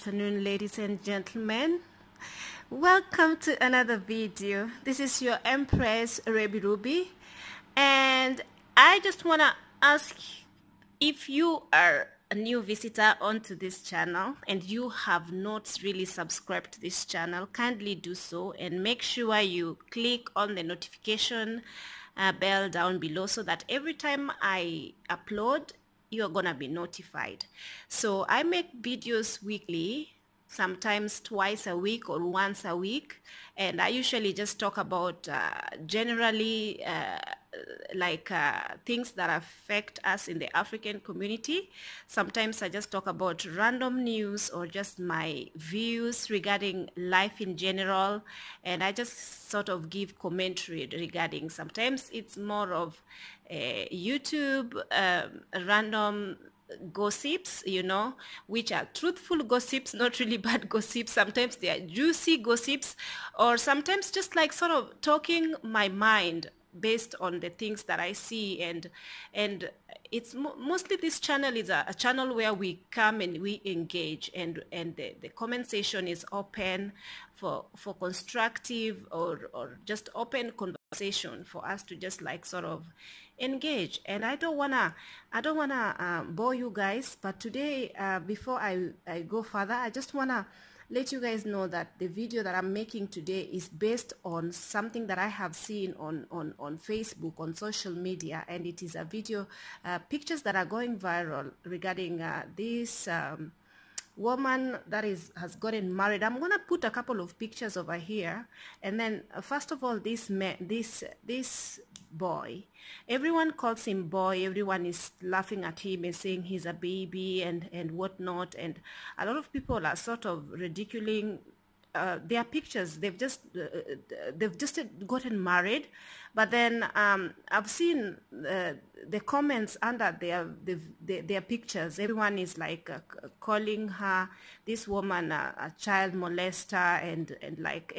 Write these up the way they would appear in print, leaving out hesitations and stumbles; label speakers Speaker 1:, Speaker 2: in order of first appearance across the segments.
Speaker 1: afternoon, ladies and gentlemen. Welcome to another video. This is your Empress Ruby, and I just want to ask, if you are a new visitor onto this channel and you have not really subscribed to this channel, kindly do so and make sure you click on the notification bell down below so that every time I upload, you're gonna be notified. So I make videos weekly, sometimes twice a week or once a week, and I usually just talk about generally things that affect us in the African community. Sometimes I just talk about random news or just my views regarding life in general, and I just sort of give commentary regarding, sometimes it's more of YouTube random gossips, you know, which are truthful gossips, not really bad gossips. Sometimes they are juicy gossips, or sometimes just like sort of talking my mind based on the things that I see. And it's mostly, this channel is a channel where we come and we engage, and the comment section is open for constructive or just open conversation for us to just like sort of engage. And I don't wanna bore you guys, but today before I go further, I just wanna let you guys know that the video that I'm making today is based on something that I have seen on Facebook, on social media, and it is a video, pictures that are going viral regarding this woman that has gotten married. I'm gonna put a couple of pictures over here, and then first of all, this boy, everyone calls him boy, everyone is laughing at him and saying he's a baby and whatnot, and a lot of people are sort of ridiculing their pictures. They've just gotten married, but then I've seen the comments under their pictures. Everyone is like calling her, this woman, a child molester, and like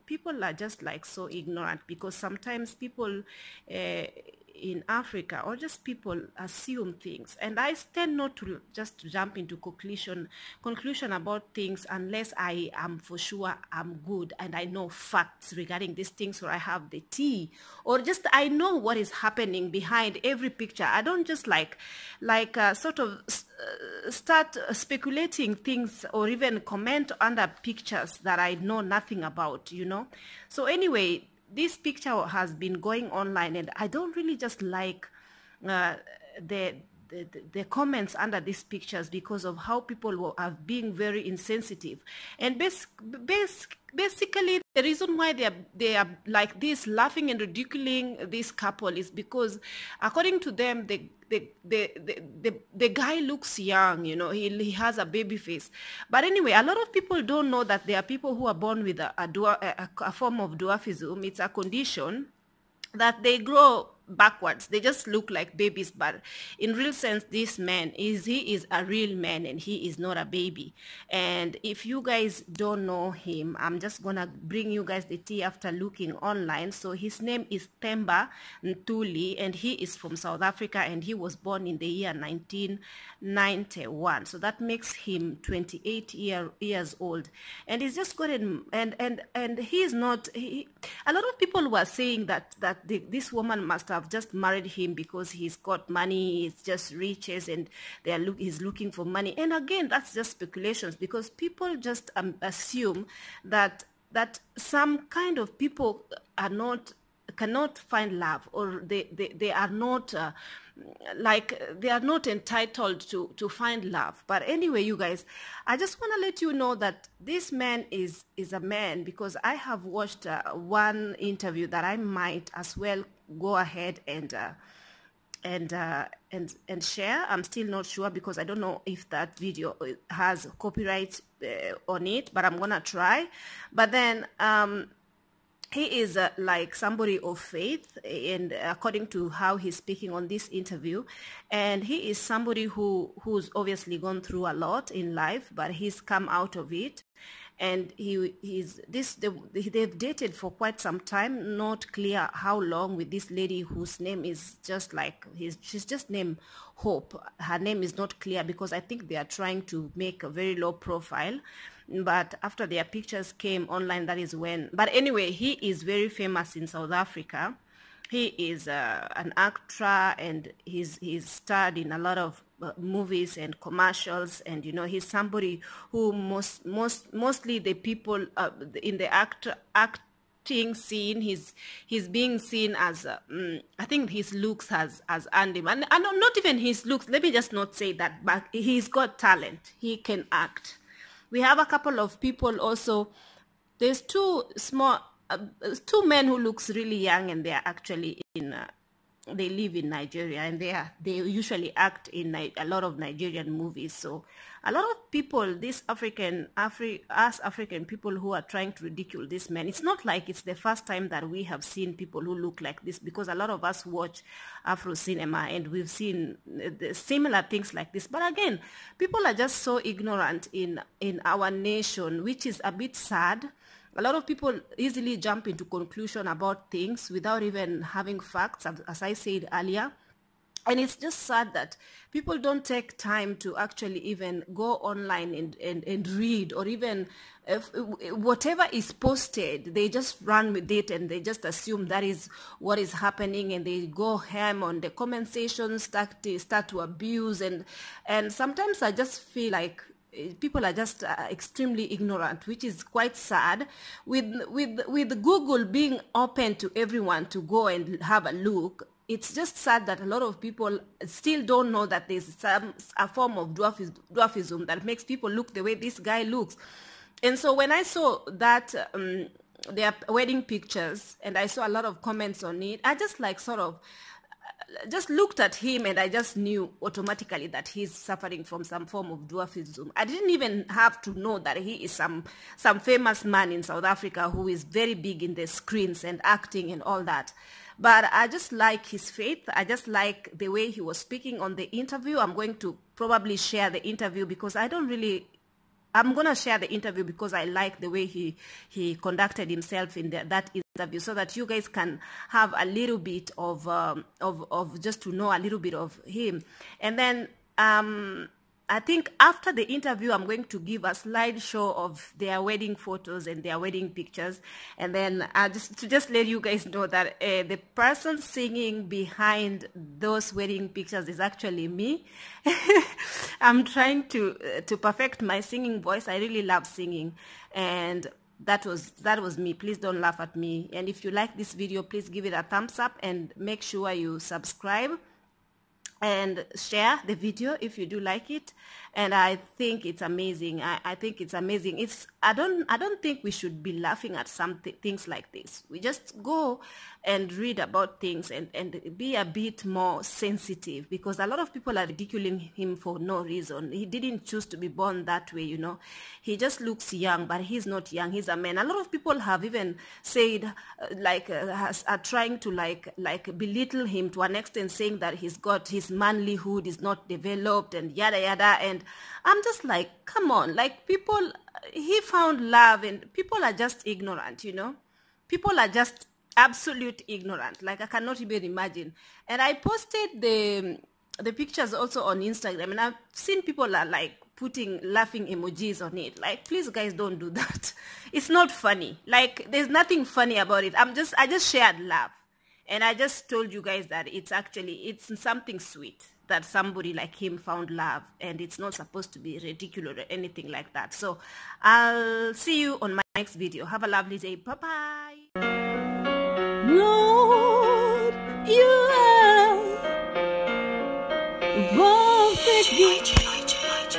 Speaker 1: people are just like so ignorant, because sometimes people in Africa, or just people, assume things, and I tend not to just jump into conclusion about things unless I am for sure I'm good and I know facts regarding these things, or I have the tea, or just I know what is happening behind every picture. I don't just sort of start speculating things or even comment under pictures that I know nothing about, you know. So anyway, this picture has been going online, and I don't really just like the comments under these pictures, because of how people are being very insensitive. And basically the reason why they are like this, laughing and ridiculing this couple, is because according to them, the guy looks young, you know, he has a baby face. But anyway, a lot of people don't know that there are people who are born with a form of dwarfism. It's a condition that they grow backwards. They just look like babies, but in real sense, this man he is a real man, and he is not a baby. And if you guys don't know him, I'm just gonna bring you guys the tea after looking online. So his name is Themba Ntuli, and he is from South Africa, and he was born in the year 1991. So that makes him 28 years old, and he's just gotten, and he's not, a lot of people were saying that this woman must have just married him because he's got money, it's just riches, and he's looking for money. And again, that's just speculations, because people just assume that some kind of people cannot find love, or they are not they are not entitled to find love. But anyway, you guys, I just want to let you know that this man is a man, because I have watched one interview that I might as well go ahead and share. I'm still not sure, because I don't know if that video has copyright on it, but I'm gonna try. But then he is like somebody of faith, and according to how he's speaking on this interview, and he is somebody who's obviously gone through a lot in life, but he's come out of it. and they've dated for quite some time. Not clear how long, with this lady whose name is just like she's just named Hope. Her name is not clear because I think they are trying to make a very low profile. But after their pictures came online, that is when. But anyway, he is very famous in South Africa. He is an actor, and he's starred in a lot of movies and commercials, and he's somebody who mostly the people in the acting scene, he's being seen as I think his looks has earned him, and not even his looks, let me just not say that, but he's got talent. He can act. We have a couple of people also. There's two men who looks really young, and they are actually they live in Nigeria, and they usually act in a lot of Nigerian movies. So a lot of people, these us African people who are trying to ridicule this man, it's not like it's the first time that we have seen people who look like this, because a lot of us watch Afro cinema and we've seen similar things like this. But again, people are just so ignorant in our nation, which is a bit sad. A lot of people easily jump into conclusion about things without even having facts, as I said earlier. And it's just sad that people don't take time to actually even go online and read, or even whatever is posted, they just run with it and they just assume that is what is happening, and they go ham on the comment section, start to abuse, and sometimes I just feel like people are just extremely ignorant, which is quite sad. With Google being open to everyone to go and have a look, it's just sad that a lot of people still don't know that there's a form of dwarfism that makes people look the way this guy looks. And so when I saw that their wedding pictures, and I saw a lot of comments on it, I just just looked at him, and I just knew automatically that he's suffering from some form of dwarfism. I didn't even have to know that he is some famous man in South Africa who is very big in the screens and acting and all that. But I just like his faith. I just like the way he was speaking on the interview. I'm going to probably share the interview because I'm going to share the interview because I like the way he conducted himself in that interview, so that you guys can have a little bit of just to know a little bit of him. And then I think after the interview, I'm going to give a slideshow of their wedding photos and their wedding pictures. And then just let you guys know that the person singing behind those wedding pictures is actually me. I'm trying to perfect my singing voice. I really love singing, and that was me. Please don't laugh at me. And if you like this video, please give it a thumbs up, and make sure you subscribe and share the video if you do like it. And I think it's amazing. I think it's amazing. I don't think we should be laughing at things like this. We just go and read about things and be a bit more sensitive, because a lot of people are ridiculing him for no reason. He didn't choose to be born that way, He just looks young, but he's not young. He's a man. A lot of people have even said, are trying to like belittle him to an extent, saying that his manlyhood is not developed and yada yada. And I'm just like, come on, like people, he found love, and people are just ignorant, People are just absolute ignorant. Like, I cannot even imagine. And I posted the pictures also on Instagram, and I've seen people are like putting laughing emojis on it. Like, please guys, don't do that. It's not funny. Like, there's nothing funny about it. I just shared love, and I just told you guys that it's something sweet that somebody like him found love, and it's not supposed to be ridiculous or anything like that. So I'll see you on my next video. Have a lovely day. Bye-bye.
Speaker 2: Lord, you are perfect gift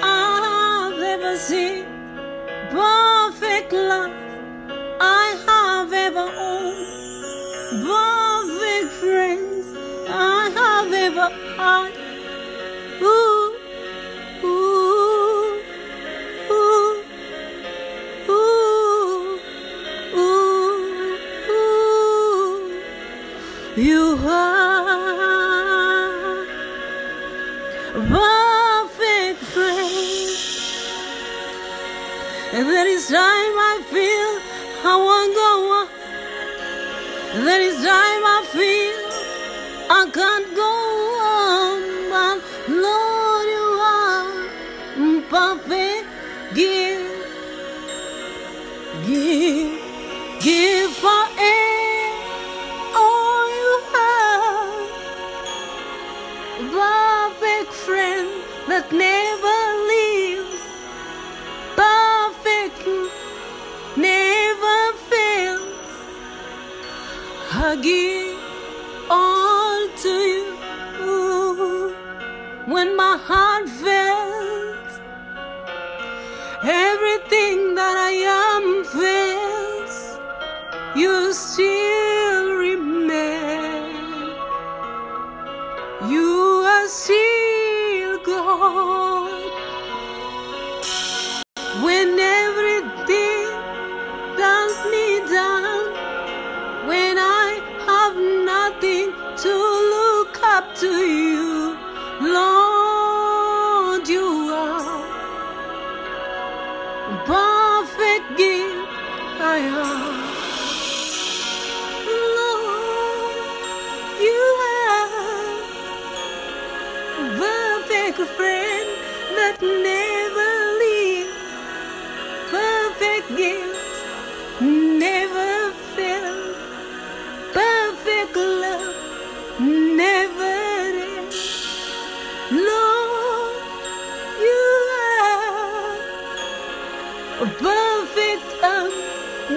Speaker 2: I've ever seen, perfect love I have ever owned, perfect friends I have ever had. Ooh, ooh, ooh, ooh, ooh, ooh. You are a perfect friend. And there is time I feel I won't go on. There is time I feel I can't go on. But Lord, you are perfect. Give for all you have. Perfect friend that never leaves. Perfect, never fails. I give all to you. When my heart fails, everything that I am fails, you still remain. You are still God. When everything turns me down, when I have nothing to look up to you, Lord, you are perfect gift I have. Lord, you are perfect friend that never leaves. Perfect gift never fails. Perfect love never ends. Lord, you are a perfect arm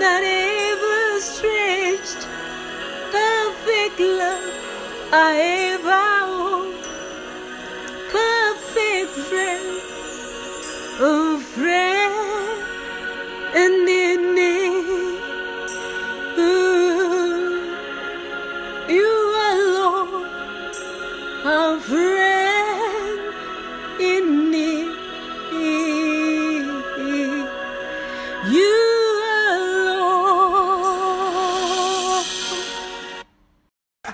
Speaker 2: that ever stretched. Perfect love I ever own. Perfect friend, a friend in need. You alone, a friend in need. You alone.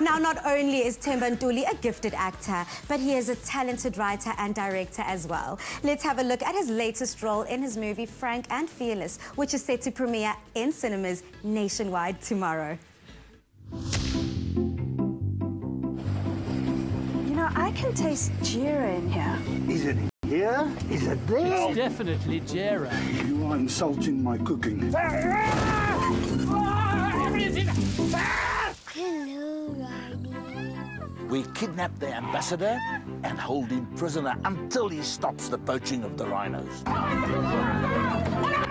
Speaker 3: Now, not only is Themba Ntuli a gifted actor, but he is a talented writer and director as well. Let's have a look at his latest role in his movie Frank and Fearless, which is set to premiere in cinemas nationwide tomorrow.
Speaker 4: You know, I can taste Jira in here.
Speaker 5: Is it here? Is it there?
Speaker 6: It's definitely Jera.
Speaker 5: You are insulting my cooking.
Speaker 7: We kidnap the ambassador and hold him prisoner until he stops the poaching of the rhinos.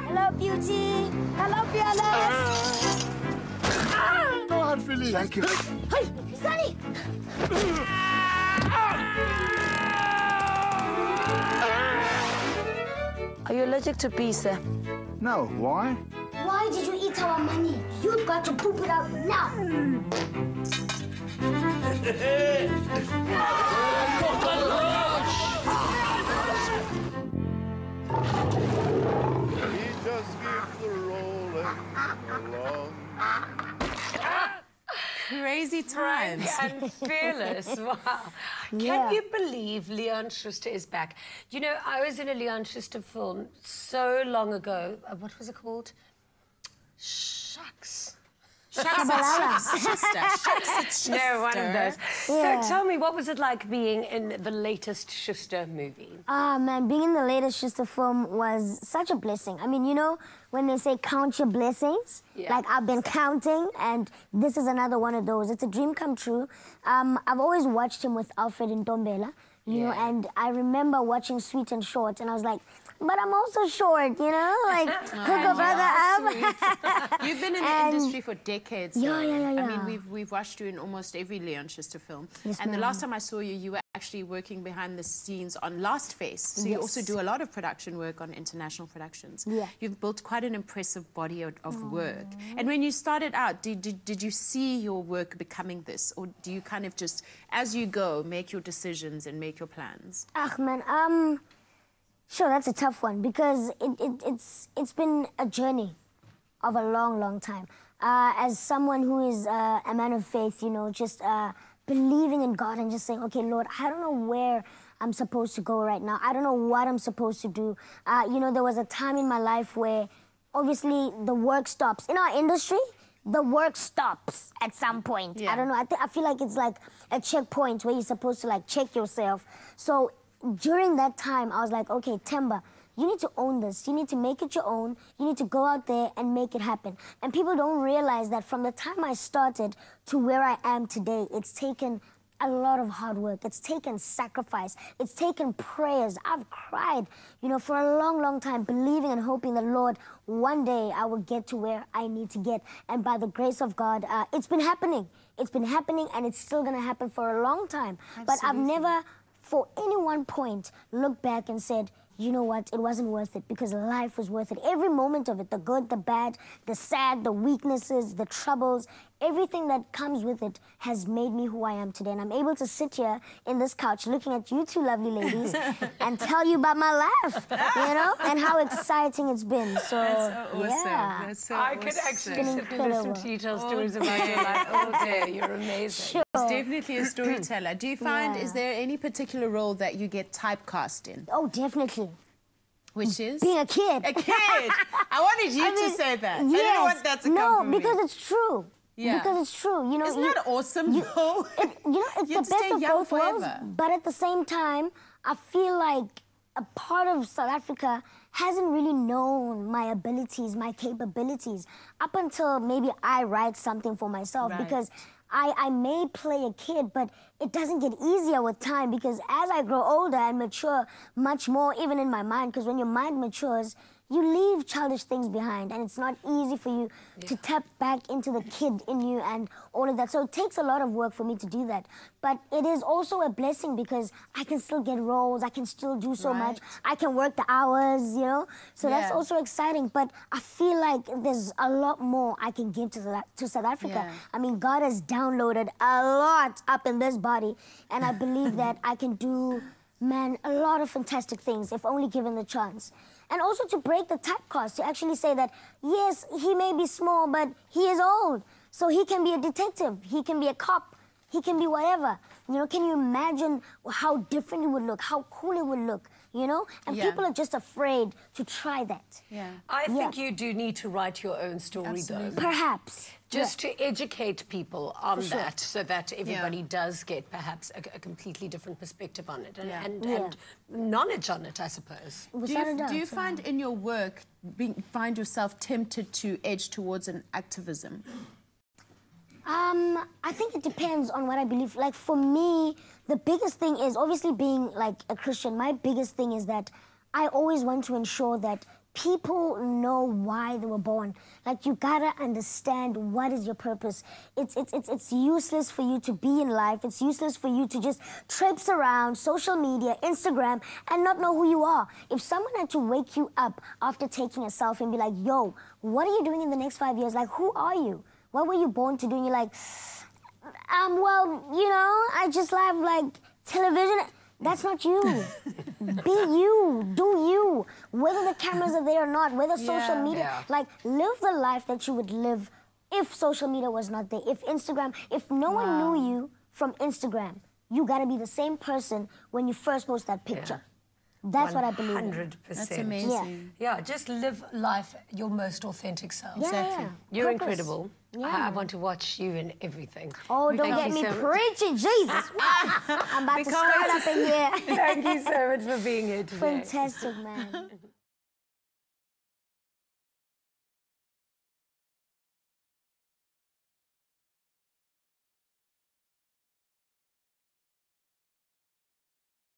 Speaker 4: Hello, Beauty. Hello, Fearless.
Speaker 5: Go on, Philly. Thank you.
Speaker 4: Hey, Sunny.
Speaker 2: Are you allergic to pizza?
Speaker 5: No, why?
Speaker 4: Why did you eat our money? You've got to poop it out now.
Speaker 8: He just keeps the rolling along.
Speaker 9: Crazy times.
Speaker 10: And Fearless, wow. Can you believe Leon Schuster is back? You know, I was in a Leon Schuster film so long ago. What was it called? Shucks. No, one of those.
Speaker 4: Yeah.
Speaker 10: So tell me, what was it like being in the latest Schuster movie?
Speaker 4: Ah, man, being in the latest Schuster film was such a blessing. I mean, you know, when they say count your blessings, like I've been counting, and this is another one of those. It's a dream come true. I've always watched him with Alfred and Ntombela, you know, and I remember watching Sweet and Short, and I was like, but I'm also short, you know? Like, hook a brother up.
Speaker 9: You've been in the industry for decades.
Speaker 4: Yeah.
Speaker 9: I mean, we've watched you in almost every Leon Schuster film.
Speaker 4: Yes,
Speaker 9: and the last time I saw you, you were actually working behind the scenes on Last Face. So you also do a lot of production work on international productions.
Speaker 4: Yeah.
Speaker 9: You've built quite an impressive body of work. And when you started out, did you see your work becoming this? Or do you kind of just, as you go, make your decisions and make your plans?
Speaker 4: Ah, man, sure, that's a tough one because it's been a journey of a long, long time. As someone who is a man of faith, you know, just believing in God and just saying, okay, Lord, I don't know where I'm supposed to go right now. I don't know what I'm supposed to do. You know, there was a time in my life where obviously the work stops. In our industry, the work stops at some point.
Speaker 9: Yeah.
Speaker 4: I don't know. I feel like it's like a checkpoint where you're supposed to like check yourself. So during that time, I was like, okay, Themba, you need to own this. You need to make it your own. You need to go out there and make it happen. And people don't realize that from the time I started to where I am today, it's taken a lot of hard work. It's taken sacrifice. It's taken prayers. I've cried, you know, for a long, long time, believing and hoping the Lord, one day I will get to where I need to get. And by the grace of God, it's been happening. It's been happening, and it's still going to happen for a long time.
Speaker 9: Absolutely.
Speaker 4: But I've never, for any one point, looked back and said, you know what, it wasn't worth it, because life was worth it. Every moment of it, the good, the bad, the sad, the weaknesses, the troubles, everything that comes with it has made me who I am today. And I'm able to sit here in this couch looking at you two lovely ladies and tell you about my life, you know, and how exciting it's been. So,
Speaker 9: That's so awesome.
Speaker 4: yeah.
Speaker 9: That's so
Speaker 10: I
Speaker 9: awesome.
Speaker 10: could actually
Speaker 4: It's been
Speaker 10: sit and listen to you tell stories about your life all day. You're amazing.
Speaker 4: Sure.
Speaker 9: It's definitely a storyteller. Do you find,
Speaker 4: Yeah.
Speaker 9: is there any particular role that you get typecast in?
Speaker 4: Oh, definitely.
Speaker 9: Which is?
Speaker 4: Being a kid.
Speaker 9: A kid! I wanted you to say that.
Speaker 4: Yes.
Speaker 9: I didn't want that to come
Speaker 4: No,
Speaker 9: from me.
Speaker 4: because it's true.
Speaker 9: Yeah.
Speaker 4: Because it's true. You know,
Speaker 9: Isn't that awesome, though?
Speaker 4: You know, it's
Speaker 9: You
Speaker 4: the
Speaker 9: have to stay
Speaker 4: best of
Speaker 9: young
Speaker 4: both worlds.
Speaker 9: forever.
Speaker 4: But at the same time, I feel like a part of South Africa hasn't really known my abilities, my capabilities, up until maybe I write something for myself.
Speaker 9: Right.
Speaker 4: Because I may play a kid, but it doesn't get easier with time, because as I grow older and mature much more, even in my mind, because when your mind matures, you leave childish things behind, and it's not easy for you to tap back into the kid in you and all of that. So it takes a lot of work for me to do that. But it is also a blessing, because I can still get roles, I can still do so much, I can work the hours, you know? So that's
Speaker 9: Yeah.
Speaker 4: also exciting. But I feel like there's a lot more I can give to South Africa.
Speaker 9: Yeah.
Speaker 4: I mean, God has downloaded a lot up in this body, and I believe that I can do, man, a lot of fantastic things if only given the chance. And also to break the typecast, to actually say that, yes, he may be small, but he is old. So he can be a detective, he can be a cop, he can be whatever. You know, can you imagine how different it would look, how cool it would look, you know? And
Speaker 9: Yeah.
Speaker 4: people are just afraid to try that.
Speaker 9: Yeah.
Speaker 10: I think you do need to write your own story, though.
Speaker 4: Perhaps.
Speaker 10: Just to educate people on
Speaker 4: sure.
Speaker 10: that, so that everybody does get perhaps a completely different perspective on it and knowledge on it, I suppose.
Speaker 9: Do you find in your work, find yourself tempted to edge towards an activism?
Speaker 4: I think it depends on what I believe. Like, for me, the biggest thing is, obviously being like a Christian, my biggest thing is that I always want to ensure that people know why they were born. Like, you gotta understand what is your purpose. It's useless for you to be in life. It's useless for you to just traipse around social media, Instagram, and not know who you are. If someone had to wake you up after taking a selfie and be like, yo, what are you doing in the next 5 years? Like, who are you? What were you born to do? And you're like, well, you know, I just love, like, television. That's not you. Be you. Do you. Whether the cameras are there or not, whether social media... Like, live the life that you would live if social media was not there. If Instagram... If no one knew you from Instagram, you got to be the same person when you first post that picture. That's what I believe in.
Speaker 10: 100%.
Speaker 9: That's amazing.
Speaker 10: Yeah, just live life your most authentic self.
Speaker 4: Exactly.
Speaker 10: You're
Speaker 4: Purpose.
Speaker 10: incredible.
Speaker 4: Yeah.
Speaker 10: I want to watch you in everything.
Speaker 4: Oh, don't
Speaker 10: Thank
Speaker 4: get
Speaker 10: you
Speaker 4: me
Speaker 10: so much.
Speaker 4: preaching, Jesus. I'm about to start up in here.
Speaker 10: Thank you so much for being here today.
Speaker 4: Fantastic, man.